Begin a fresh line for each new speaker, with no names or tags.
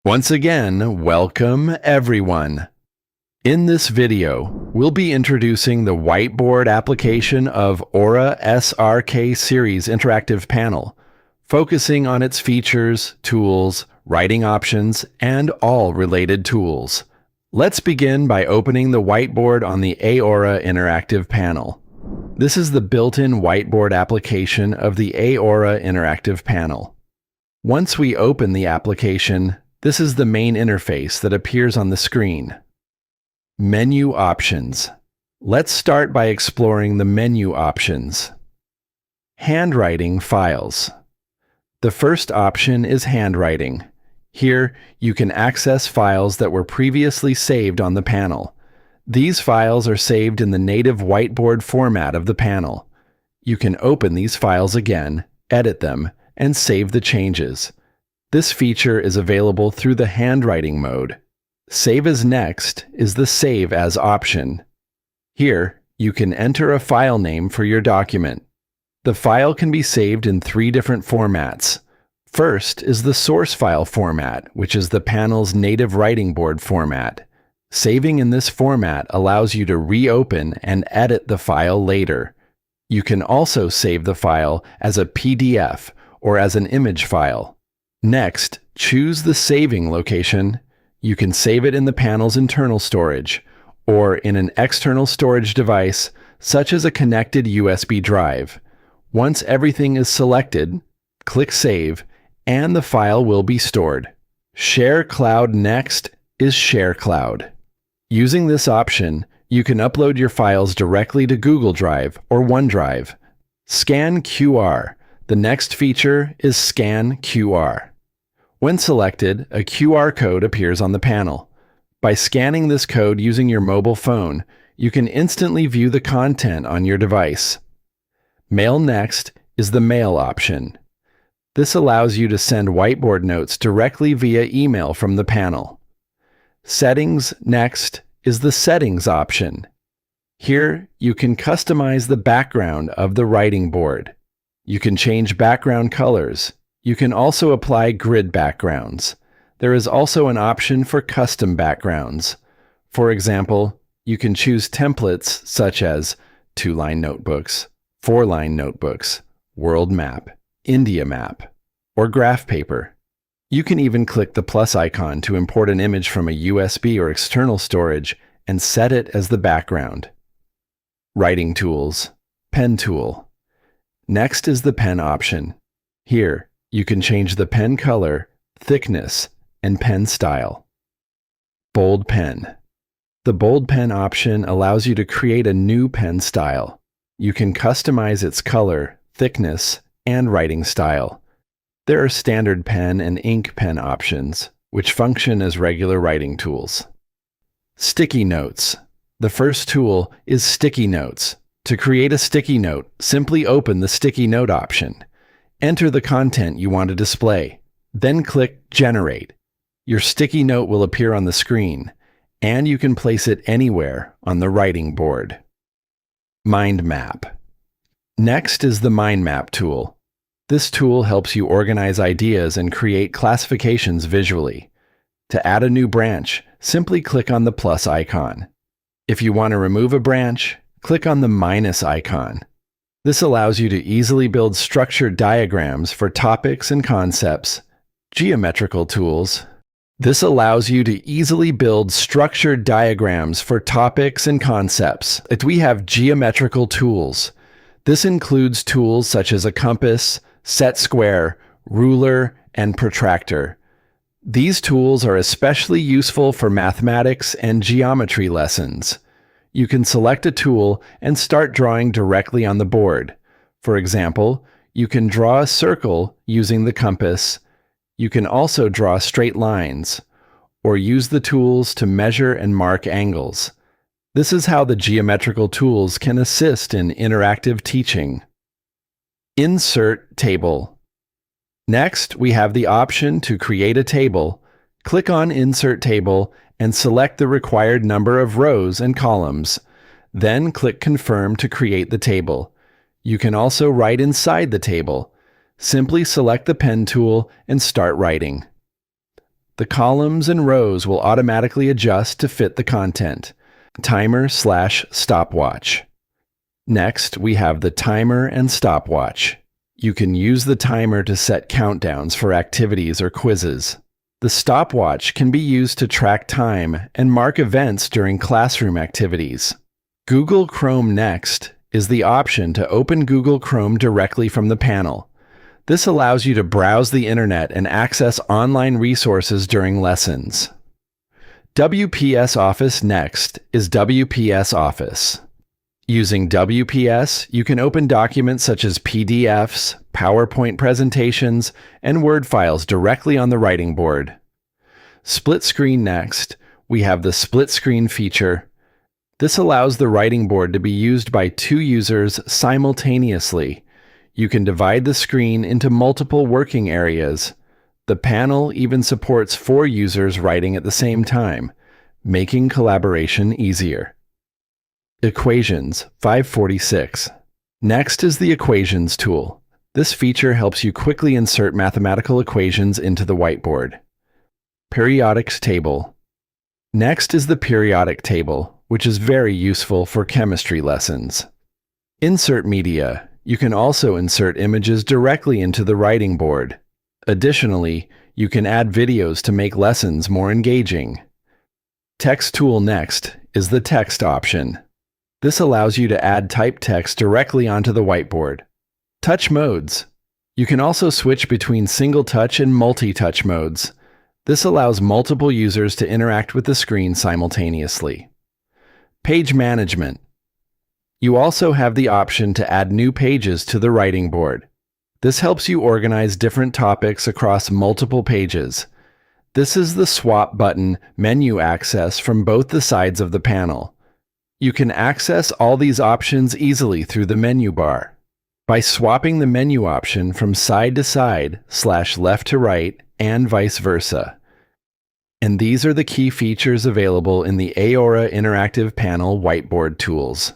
Once again, welcome everyone. In this video, we'll be introducing the whiteboard application of AORA SRK Series Interactive Panel, focusing on its features, tools, writing options, and all related tools. Let's begin by opening the whiteboard on the AORA Interactive Panel. This is the built-in whiteboard application of the AORA Interactive Panel. Once we open the application, this is the main interface that appears on the screen. Menu options. Let's start by exploring the menu options. Handwriting files. The first option is handwriting. Here, you can access files that were previously saved on the panel. These files are saved in the native whiteboard format of the panel. You can open these files again, edit them, and save the changes. This feature is available through the handwriting mode. Save as next is the Save As option. Here, you can enter a file name for your document. The file can be saved in 3 different formats. First is the source file format, which is the panel's native writing board format. Saving in this format allows you to reopen and edit the file later. You can also save the file as a PDF or as an image file. Next, choose the saving location. You can save it in the panel's internal storage or in an external storage device such as a connected USB drive. Once everything is selected, click Save and the file will be stored. Share Cloud next is Share Cloud. Using this option, you can upload your files directly to Google Drive or OneDrive. Scan QR. The next feature is Scan QR. When selected, a QR code appears on the panel. By scanning this code using your mobile phone, you can instantly view the content on your device. Mail Next is the Mail option. This allows you to send whiteboard notes directly via email from the panel. Settings Next is the Settings option. Here, you can customize the background of the writing board. You can change background colors. You can also apply grid backgrounds. There is also an option for custom backgrounds. For example, you can choose templates such as 2-line notebooks, 4-line notebooks, world map, India map, or graph paper. You can even click the plus icon to import an image from a USB or external storage and set it as the background. Writing tools. Pen tool. Next is the pen option. Here, you can change the pen color, thickness, and pen style. Bold pen. The bold pen option allows you to create a new pen style. You can customize its color, thickness, and writing style. There are standard pen and ink pen options, which function as regular writing tools. Sticky notes. The first tool is Sticky Notes. To create a sticky note, simply open the Sticky Note option. Enter the content you want to display. Then click Generate. Your sticky note will appear on the screen, and you can place it anywhere on the writing board. Mind Map. Next is the Mind Map tool. This tool helps you organize ideas and create classifications visually. To add a new branch, simply click on the plus icon. If you want to remove a branch, click on the minus icon. This allows you to easily build structured diagrams for topics and concepts. Geometrical tools. This allows you to easily build structured diagrams for topics and concepts. We have geometrical tools. This includes tools such as a compass, set square, ruler, and protractor. These tools are especially useful for mathematics and geometry lessons. You can select a tool and start drawing directly on the board. For example, you can draw a circle using the compass. You can also draw straight lines, or use the tools to measure and mark angles. This is how the geometrical tools can assist in interactive teaching. Insert Table. Next, we have the option to create a table. Click on Insert Table and select the required number of rows and columns. Then click Confirm to create the table. You can also write inside the table. Simply select the pen tool and start writing. The columns and rows will automatically adjust to fit the content. Timer/stopwatch. Next, we have the timer and stopwatch. You can use the timer to set countdowns for activities or quizzes. The stopwatch can be used to track time and mark events during classroom activities. Google Chrome Next is the option to open Google Chrome directly from the panel. This allows you to browse the internet and access online resources during lessons. WPS Office Next is WPS Office. Using WPS, you can open documents such as PDFs, PowerPoint presentations, and Word files directly on the writing board. Split Screen Next, we have the Split Screen feature. This allows the writing board to be used by two users simultaneously. You can divide the screen into multiple working areas. The panel even supports 4 users writing at the same time, making collaboration easier. Equations 546. Next is the Equations tool. This feature helps you quickly insert mathematical equations into the whiteboard. Periodics table. Next is the periodic table, which is very useful for chemistry lessons. Insert media. You can also insert images directly into the writing board. Additionally, you can add videos to make lessons more engaging. Text tool next is the text option. This allows you to add typed text directly onto the whiteboard. Touch modes. You can also switch between single touch and multi-touch modes. This allows multiple users to interact with the screen simultaneously. Page management. You also have the option to add new pages to the writing board. This helps you organize different topics across multiple pages. This is the swap button menu access from both the sides of the panel. You can access all these options easily through the menu bar. By swapping the menu option from side to side, /left to right, and vice versa. And these are the key features available in the AORA Interactive Panel Whiteboard tools.